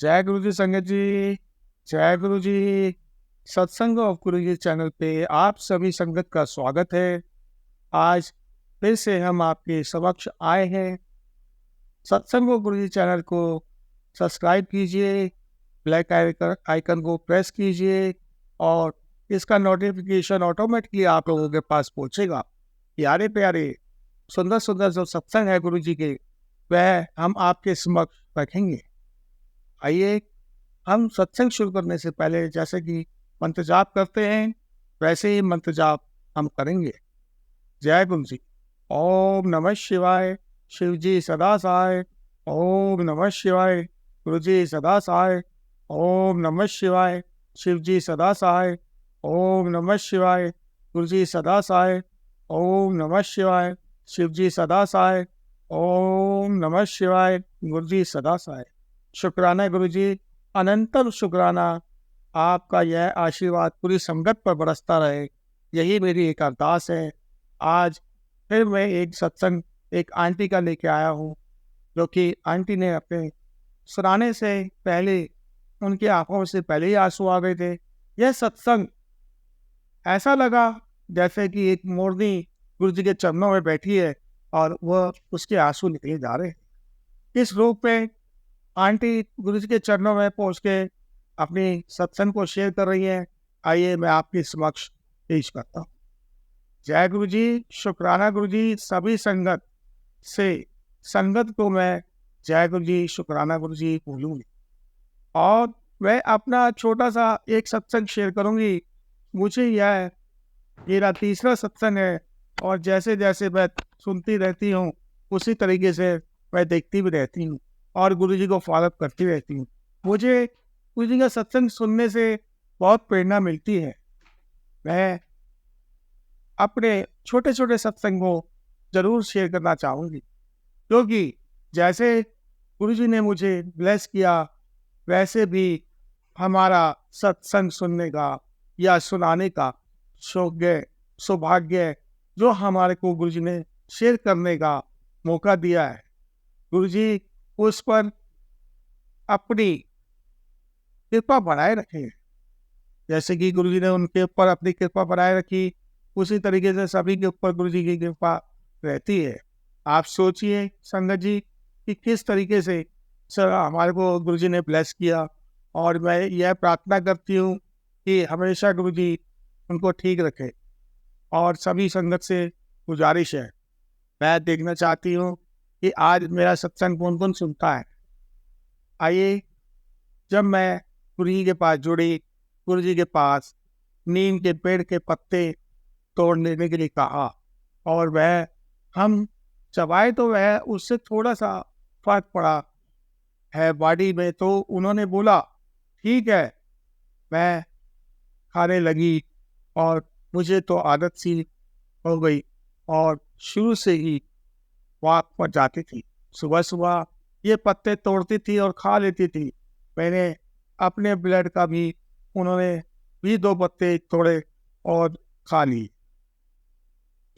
जय गुरु जी संगत जी। जय गुरु जी। सत्संग ऑफ गुरु जी चैनल पे आप सभी संगत का स्वागत है। आज फिर से हम आपके समक्ष आए हैं। सत्संग ऑफ गुरु जी चैनल को सब्सक्राइब कीजिए, ब्लैक आइकन को प्रेस कीजिए और इसका नोटिफिकेशन ऑटोमेटिकली आप लोगों के पास पहुंचेगा। प्यारे प्यारे सुंदर सुंदर जो सत्संग है गुरु जी के, वह हम आपके समक्ष रखेंगे। आइए, हम सत्संग शुरू करने से पहले जैसे कि मंत्र जाप करते हैं, वैसे ही मंत्र जाप हम करेंगे। जय गुरु जी। ओम नमः शिवाय, शिव जी सदा सहाय। ओम नमः शिवाय, गुरु जी सदा सहाय। ओम नमः शिवाय, शिव जी सदा सहाय। ओम नमः शिवाय, गुरु जी सदा सहाय। ओम नमः शिवाय, शिव जी सदा सहाय। ओम नमः शिवाय, गुरु जी सदा सहाय। शुक्राना गुरु जी, अनंतर शुक्राना। आपका यह आशीर्वाद पूरी संगत पर बरसता रहे, यही मेरी एक अरदास है। आज फिर मैं एक सत्संग एक आंटी का लेके आया हूँ, जो कि आंटी ने अपने सुनाने से पहले उनकी आंखों से पहले ही आंसू आ गए थे। यह सत्संग ऐसा लगा जैसे कि एक मोरनी गुरु जी के चरणों में बैठी है और वह उसके आंसू निकले जा रहे हैं। इस रूप में आंटी गुरु जी के चरणों में पहुंच के अपनी सत्संग को शेयर कर रही है। आइए मैं आपके समक्ष पेश करता हूँ। जय गुरु जी। शुक्राना गुरु जी। सभी संगत से संगत को मैं जय गुरु जी, शुक्राना गुरु जी बोलूंगी और मैं अपना छोटा सा एक सत्संग शेयर करूंगी। मुझे यह मेरा तीसरा सत्संग है और जैसे जैसे मैं सुनती रहती हूँ उसी तरीके से मैं देखती भी रहती हूँ और गुरु जी को फॉलो करती रहती हूँ। मुझे गुरु जी का सत्संग सुनने से बहुत प्रेरणा मिलती है। मैं अपने छोटे छोटे सत्संग को जरूर शेयर करना चाहूँगी, क्योंकि जैसे गुरु जी ने मुझे ब्लेस किया, वैसे भी हमारा सत्संग सुनने का या सुनाने का सौभाग्य जो हमारे को गुरु जी ने शेयर करने का मौका दिया है, गुरु जी उस पर अपनी कृपा बनाए रखे। जैसे कि गुरु जी ने उनके ऊपर अपनी कृपा बनाए रखी, उसी तरीके से सभी के ऊपर गुरु जी की कृपा रहती है। आप सोचिए संगत जी कि किस तरीके से सर हमारे को गुरु जी ने ब्लेस किया, और मैं यह प्रार्थना करती हूँ कि हमेशा गुरु जी उनको ठीक रखे। और सभी संगत से गुजारिश है, मैं देखना चाहती हूँ कि आज मेरा सत्संग कौन कौन सुनता है। आइए, जब मैं गुरु जी के पास जुड़ी, गुरु जी के पास नीम के पेड़ के पत्ते तोड़ लेने के लिए कहा और वह हम चबाए तो वह उससे थोड़ा सा फर्क पड़ा है बॉडी में, तो उन्होंने बोला ठीक है। मैं खाने लगी और मुझे तो आदत सी हो गई और शुरू से ही वॉक पर जाती थी। सुबह सुबह ये पत्ते तोड़ती थी और खा लेती थी। मैंने अपने ब्लड का भी उन्होंने भी 2 पत्ते तोड़े और खा लिए।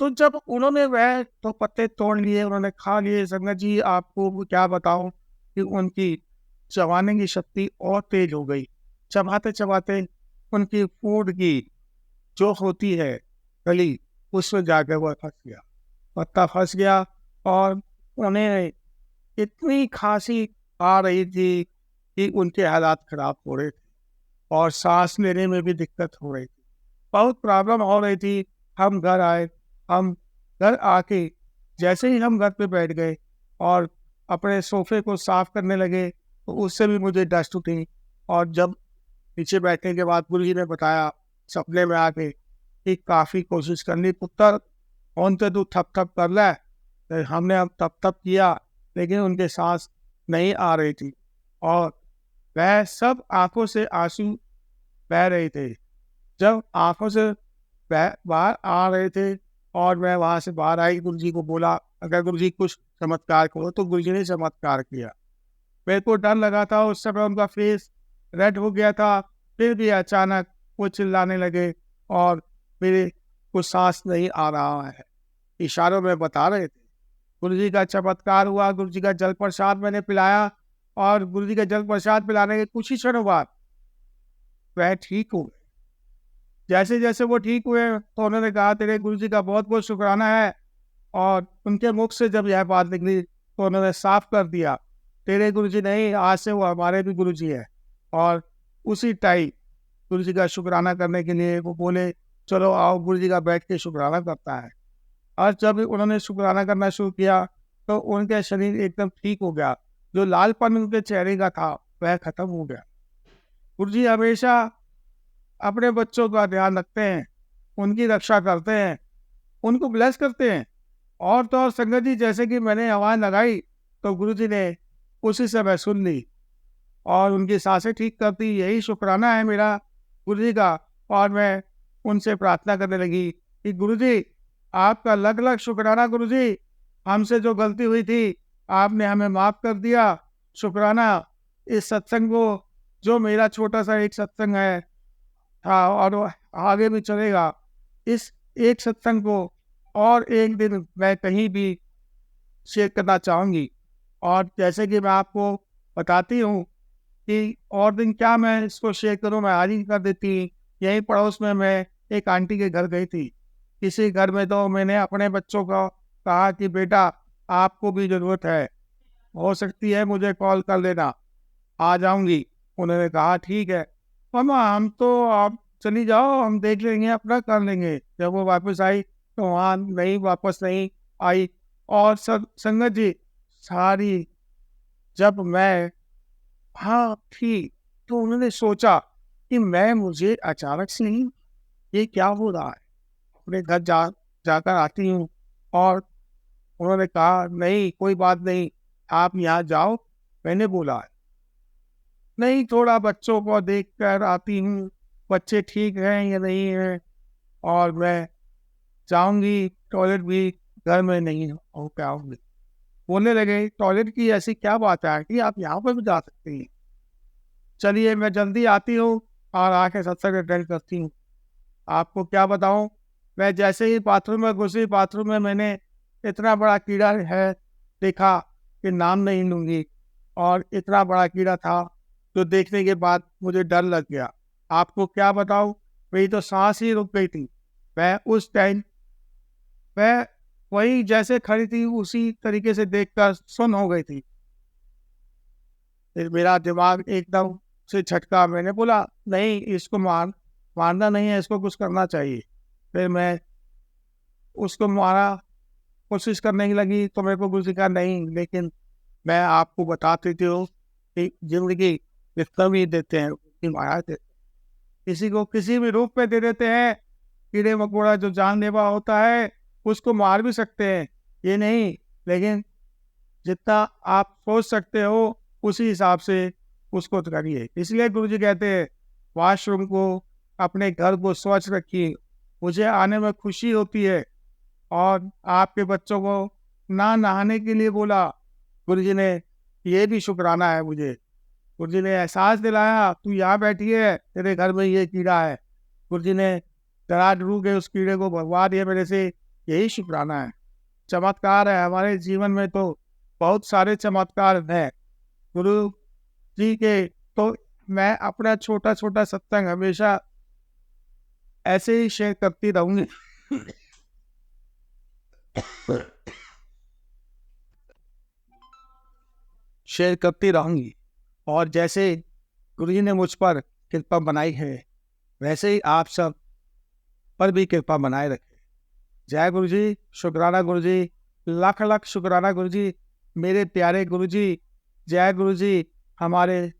तो जब उन्होंने वह 2 पत्ते तोड़ लिए, उन्होंने खा लिए, संगत जी आपको क्या बताऊं कि उनकी चबाने की शक्ति और तेज हो गई। चबाते चबाते उनकी फूड की जो होती है गली, उसमें जाकर वह फंस गया, पत्ता फंस गया और उन्हें इतनी खांसी आ रही थी कि उनके हालात खराब हो रहे थे और सांस लेने में भी दिक्कत हो रही थी, बहुत प्रॉब्लम हो रही थी। हम घर आए, हम घर आके जैसे ही हम घर पे बैठ गए और अपने सोफे को साफ करने लगे, तो उससे भी मुझे डस्ट उठी। और जब नीचे बैठने के बाद गुरु जी ने बताया सपने में आके कि काफ़ी कोशिश करनी पुत्र, कौन तो तू थप थप कर ले। तो हमने अब थप थप किया, लेकिन उनके सांस नहीं आ रही थी और वह सब आंखों से आंसू बह रहे थे। जब आंखों से बाहर आ रहे थे और मैं वहां से बाहर आई, गुरु जी को बोला अगर गुरु जी कुछ चमत्कार करो, तो गुरु जी ने चमत्कार किया। मेरे को डर लगा था उस समय, उनका फेस रेड हो गया था, फिर भी अचानक वो चिल्लाने लगे और मेरे को सांस नहीं आ रहा है, इशारों में बता रहे थे। गुरु जी का चमत्कार हुआ, गुरु जी का जल प्रसाद मैंने पिलाया और गुरु जी का जल प्रसाद पिलाने के कुछ ही क्षणों बाद वह ठीक हो गए। जैसे जैसे वो ठीक हुए तो उन्होंने कहा तेरे गुरु जी का बहुत बहुत शुक्राना है, और उनके मुख से जब यह बात निकली तो उन्होंने साफ कर दिया, तेरे गुरु जी नहीं, आज से वो हमारे भी गुरु जी है। और उसी टाइम गुरु जी का शुक्राना करने के लिए वो बोले चलो आओ गुरु जी का बैठ के शुक्राना करता है। और जब उन्होंने शुक्राना करना शुरू किया तो उनका शरीर एकदम ठीक हो गया, जो लालपन उनके चेहरे का था वह खत्म हो गया। गुरु जी हमेशा अपने बच्चों का ध्यान रखते हैं, उनकी रक्षा करते हैं, उनको ब्लेस करते हैं। और तो और संगत जी, जैसे कि मैंने आवाज़ लगाई तो गुरु जी ने उसी समय सुन ली और उनकी सांसें ठीक कर दी। यही शुक्राना है मेरा गुरु जी का। और मैं उनसे प्रार्थना करने लगी कि गुरु जी आपका लख लख शुक्राना गुरु जी, हमसे जो गलती हुई थी आपने हमें माफ़ कर दिया। शुक्राना इस सत्संग को, जो मेरा छोटा सा एक सत्संग है, हाँ, और वो आगे भी चलेगा, इस एक सत्संग को और एक दिन मैं कहीं भी शेयर करना चाहूँगी। और जैसे कि मैं आपको बताती हूँ कि और दिन क्या मैं इसको शेयर करूँ, मैं आज ही कर देती। यहीं पड़ोस में मैं एक आंटी के घर गई थी। किसी घर में तो मैंने अपने बच्चों को कहा कि बेटा आपको भी ज़रूरत है, हो सकती है मुझे कॉल कर लेना, आ जाऊँगी। उन्होंने कहा ठीक है मम्मा, हम तो आप चली जाओ, हम देख लेंगे, अपना कर लेंगे। जब वो वापस आई तो वहाँ नहीं, वापस नहीं आई। और सब संगत जी, सारी जब मैं हाँ थी तो उन्होंने सोचा कि मुझे अचानक से ही ये क्या हो रहा है, अपने घर जाकर आती हूँ। और उन्होंने कहा नहीं कोई बात नहीं, आप यहाँ जाओ। मैंने बोला नहीं, थोड़ा बच्चों को देख कर आती हूँ, बच्चे ठीक हैं या नहीं हैं, और मैं जाऊँगी, टॉयलेट भी घर में नहीं हो पाऊँगी। बोलने लगे टॉयलेट की ऐसी क्या बात है आंटी, आप यहाँ पर भी जा सकती हैं। चलिए मैं जल्दी आती हूँ और आके सत्संग अटेंड करती हूँ। आपको क्या बताऊँ, मैं जैसे ही बाथरूम में घुसी, बाथरूम में मैंने इतना बड़ा कीड़ा है देखा कि नाम नहीं लूँगी। और इतना बड़ा कीड़ा था जो देखने के बाद मुझे डर लग गया। आपको क्या बताऊँ, मेरी तो सांस ही रुक गई थी। मैं उस टाइम मैं वही जैसे खड़ी थी उसी तरीके से देखकर सुन्न हो गई थी। फिर मेरा दिमाग एकदम से झटका, मैंने बोला नहीं, इसको मारना नहीं है, इसको कुछ करना चाहिए। फिर मैं उसको मारा, कोशिश करने की लगी तो मेरे को कुछ दिखा नहीं। लेकिन मैं आपको बता देती हूँ कि जिंदगी जितना भी देते हैं उसकी माया देते हैं। किसी को किसी भी रूप में दे देते हैं। कीड़े मकोड़ा जो जानलेवा होता है उसको मार भी सकते हैं, ये नहीं, लेकिन जितना आप सोच सकते हो उसी हिसाब से उसको तो करिए। इसलिए गुरुजी कहते हैं वॉशरूम को, अपने घर को स्वच्छ रखिए। मुझे आने में खुशी होती है। और आपके बच्चों को ना नहाने के लिए बोला गुरुजी ने, ये भी शुक्राना है मुझे। गुरुजी ने एहसास दिलाया तू यहाँ बैठी है, तेरे घर में ये कीड़ा है, गुरुजी ने डरा डरू के उस कीड़े को भगवा दिया मेरे से, यही शुक्राना है। चमत्कार है हमारे जीवन में, तो बहुत सारे चमत्कार हैं गुरु जी के। तो मैं अपना छोटा छोटा सत्संग हमेशा ऐसे ही शेयर करती रहूंगी। शेयर करती रहूंगी। और जैसे गुरुजी ने मुझ पर कृपा बनाई है, वैसे ही आप सब पर भी कृपा बनाए रखे। जय गुरु जी, शुक्राना गुरु जी, लाख लाख शुक्राना गुरु जी, मेरे प्यारे गुरु जी। जय गुरु जी, हमारे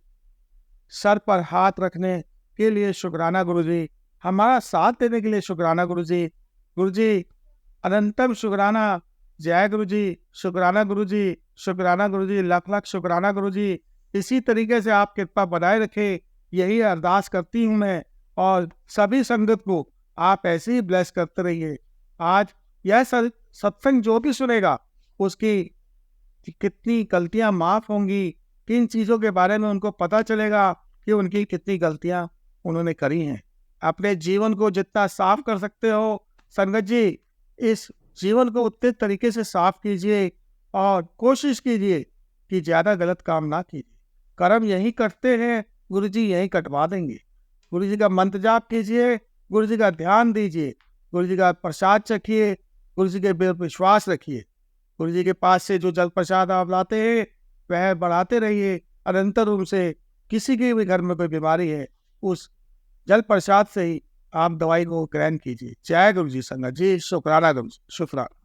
सर पर हाथ रखने के लिए शुक्राना गुरु जी, हमारा साथ देने के लिए शुक्राना गुरु जी। गुरु जी अनंतम शुक्राना। जय गुरु जी, शुक्राना गुरु जी, शुक्राना गुरु जी, लाख लाख शुक्राना गुरु जी। इसी तरीके से आप कृपा बनाए रखे, यही अरदास करती हूँ मैं। और सभी संगत को आप ऐसे ही ब्लेस करते रहिए। आज यह सत्संग जो भी सुनेगा उसकी कितनी गलतियां माफ होंगी, किन चीज़ों के बारे में उनको पता चलेगा कि उनकी कितनी गलतियां उन्होंने करी हैं। अपने जीवन को जितना साफ कर सकते हो संगत जी, इस जीवन को उतने तरीके से साफ कीजिए और कोशिश कीजिए कि ज़्यादा गलत काम ना कीजिए। कर्म यही करते हैं, गुरु जी यही कटवा देंगे। गुरु जी का मंत्र जाप कीजिए, गुरु जी का ध्यान दीजिए, गुरु जी का प्रसाद चखिए, गुरु जी के पे विश्वास रखिए। गुरु जी के पास से जो जल प्रसाद आप लाते हैं वह बढ़ाते रहिए। निरंतर रूप से किसी के भी घर में कोई बीमारी है, उस जल प्रसाद से ही आप दवाई को ग्रहण कीजिए। जय गुरु जी संगत जी, शुक्राना गुरु जी, शुक्राना।